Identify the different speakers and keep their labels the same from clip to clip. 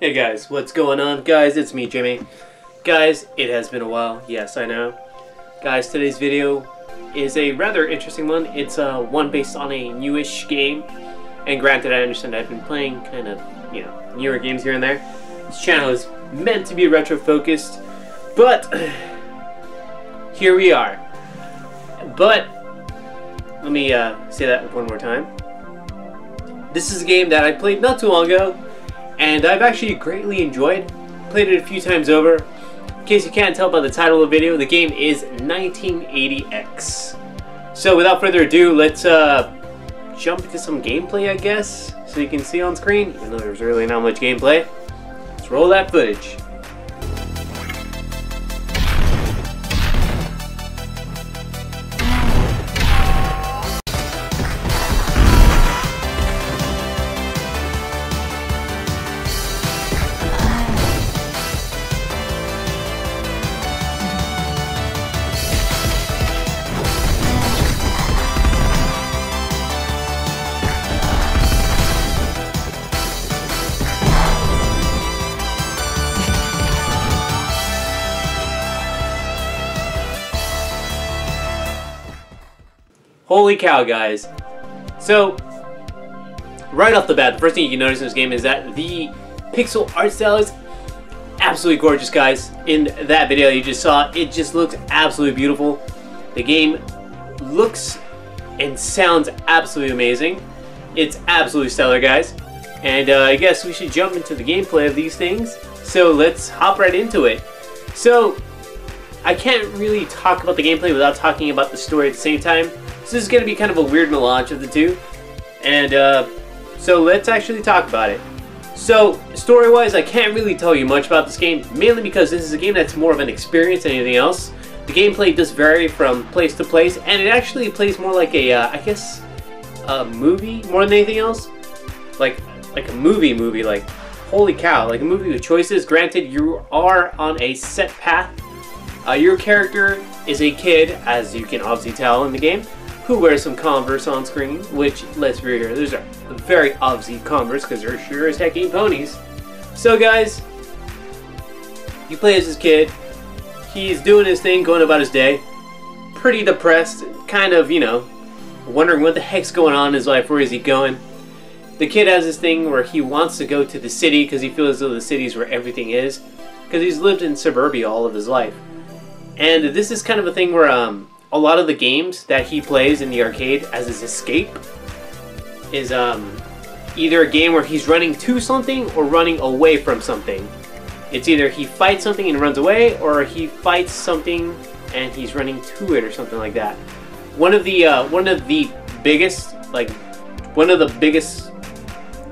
Speaker 1: Hey guys, what's going on? Guys, it's me, Jimmy. Guys, it has been a while. Yes, I know. Guys, today's video is a rather interesting one. It's one based on a newish game. And granted, I understand I've been playing kind of, newer games here and there. This channel is meant to be retro focused, but here we are. But let me say that one more time. This is a game that I played not too long ago, and I've actually greatly enjoyed. Played it a few times over. In case you can't tell by the title of the video, the game is 1980X. So without further ado, let's jump into some gameplay, I guess, so you can see on screen, even though there's really not much gameplay. Let's roll that footage. Holy cow, guys. So, right off the bat, the first thing you can notice in this game is that the pixel art style is absolutely gorgeous, guys. In that video you just saw, it just looks absolutely beautiful. The game looks and sounds absolutely amazing. It's absolutely stellar, guys. And I guess we should jump into the gameplay of these things. So let's hop right into it. So, I can't really talk about the gameplay without talking about the story at the same time. So this is going to be kind of a weird melange of the two. And so let's actually talk about it. So story-wise, I can't really tell you much about this game, mainly because this is a game that's more of an experience than anything else. The gameplay does vary from place to place, and it actually plays more like a, I guess, a movie more than anything else. Like a movie, like, holy cow, like a movie with choices. Granted, you are on a set path. Your character is a kid, as you can obviously tell in the game, who wears some Converse on screen, which, let's be real, those are very obviously Converse, because they're sure as heck ain't ponies. So guys, you play as this kid. He's doing his thing, going about his day, pretty depressed, kind of, wondering what the heck's going on in his life, where is he going. The kid has this thing where he wants to go to the city, because he feels as though the city is where everything is, because he's lived in suburbia all of his life. And this is kind of a thing where, a lot of the games that he plays in the arcade as his escape is either a game where he's running to something or running away from something. It's either he fights something and runs away, or he fights something and he's running to it, or something like that. One of the biggest,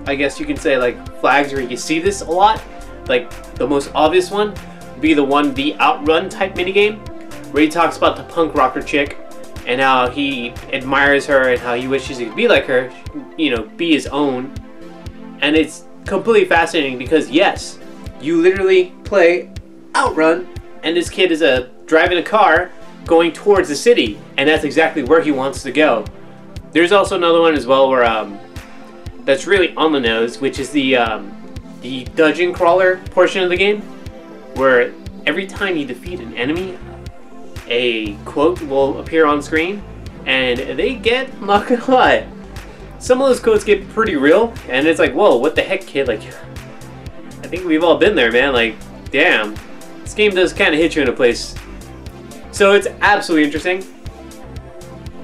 Speaker 1: I guess you can say, like, flags where you can see this a lot, like the most obvious one would be the Outrun type minigame, where he talks about the punk rocker chick and how he admires her and how he wishes he could be like her, be his own. And it's completely fascinating because, yes, you literally play Outrun, and this kid is driving a car going towards the city, and that's exactly where he wants to go. There's also another one as well where that's really on the nose, which is the dungeon crawler portion of the game, where every time you defeat an enemy, a quote will appear on screen, and they get, I'm not gonna lie, some of those quotes get pretty real, and it's like, whoa, what the heck, kid? Like, I think we've all been there, man. Like, damn, this game does kind of hit you in a place. So it's absolutely interesting.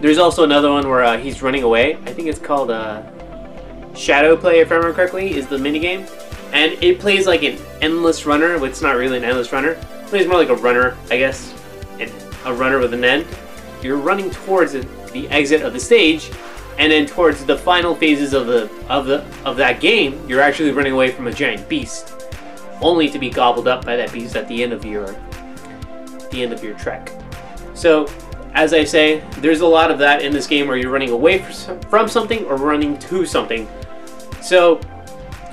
Speaker 1: There's also another one where he's running away. I think it's called Shadow Play, if I remember correctly, is the minigame, and it plays like an endless runner, but it's not really an endless runner. It plays more like a runner, I guess. A runner with an end. You're running towards the exit of the stage, and then towards the final phases of that game, you're actually running away from a giant beast, only to be gobbled up by that beast at the end of your trek. So, as I say, there's a lot of that in this game where you're running away from something or running to something. So,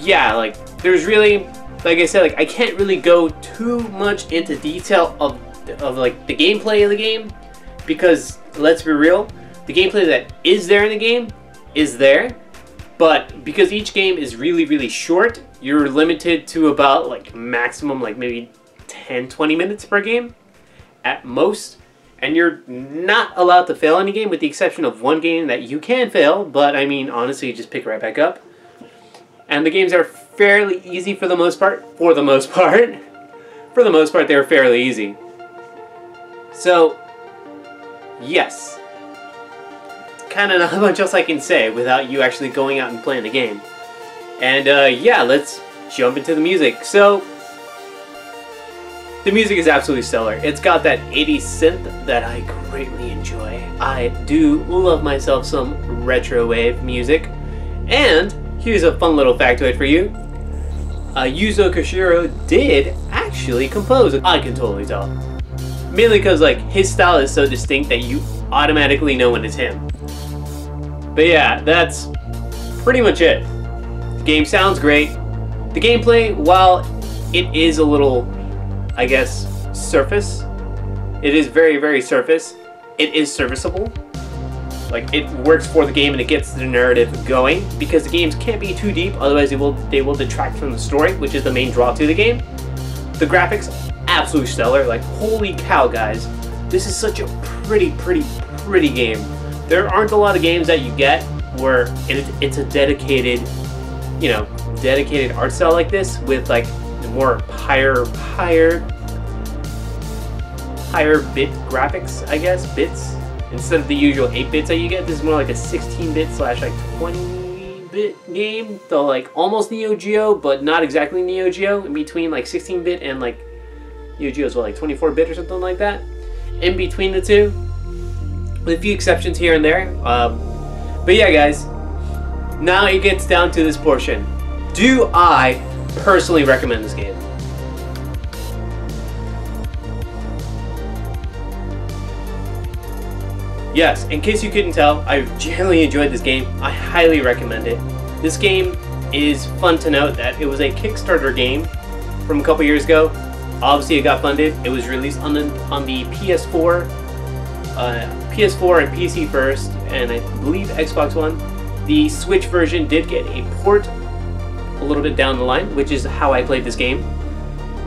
Speaker 1: yeah, like, there's really, like I said, like, I can't really go too much into detail of like the gameplay of the game, because let's be real, the gameplay that is there in the game is there, But because each game is really, really short, you're limited to about like maximum like maybe 10-20 minutes per game at most. And you're not allowed to fail any game with the exception of one game that you can fail. But I mean, honestly, you just pick right back up. And the games are fairly easy for the most part. For the most part, they're fairly easy. So, yes. Kind of not much else I can say without you actually going out and playing the game. And yeah, let's jump into the music. So, the music is absolutely stellar. It's got that 80s synth that I greatly enjoy. I do love myself some retro wave music. And here's a fun little factoid for you. Yuzo Koshiro did actually compose it. I can totally tell. Mainly because like his style is so distinct that you automatically know when it's him. But yeah, that's pretty much it. The game sounds great. The gameplay, while it is a little, I guess, surface, it is very, very surface, it is serviceable. Like, it works for the game and it gets the narrative going, because the games can't be too deep, otherwise they will detract from the story, which is the main draw to the game. The graphics, absolutely stellar. Like, holy cow, guys. This is such a pretty game. There aren't a lot of games that you get where it's a dedicated, you know, dedicated art style like this with like more higher bit graphics, I guess, bits. Instead of the usual 8 bits that you get, this is more like a 16-bit slash like 20-bit game. So like almost Neo Geo, but not exactly Neo Geo. In between like 16-bit and like Neo Geo is what, like 24-bit or something like that. In between the two, with a few exceptions here and there. But yeah, guys, now it gets down to this portion. Do I personally recommend this game? Yes, in case you couldn't tell, I generally enjoyed this game. I highly recommend it. This game is fun to note that it was a Kickstarter game from a couple years ago. Obviously, it got funded. It was released on the PS4, PS4 and PC first, and I believe Xbox One. The Switch version did get a port a little bit down the line, which is how I played this game.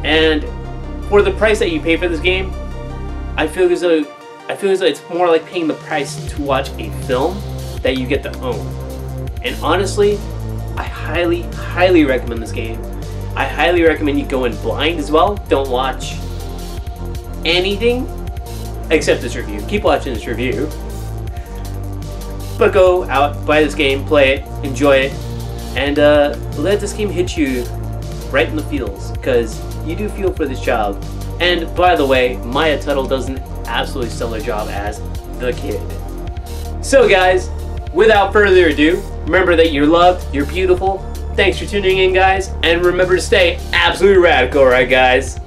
Speaker 1: And for the price that you pay for this game, I feel as though it's more like paying the price to watch a film that you get to own. And honestly, I highly recommend this game. I highly recommend you go in blind as well. Don't watch anything except this review. Keep watching this review. But go out, buy this game, play it, enjoy it, and let this game hit you right in the feels, because you do feel for this child. And by the way, Maya Tuttle does an absolutely stellar job as the kid. So guys, without further ado, remember that you're loved, you're beautiful. Thanks for tuning in, guys, and remember to stay absolutely radical, right guys?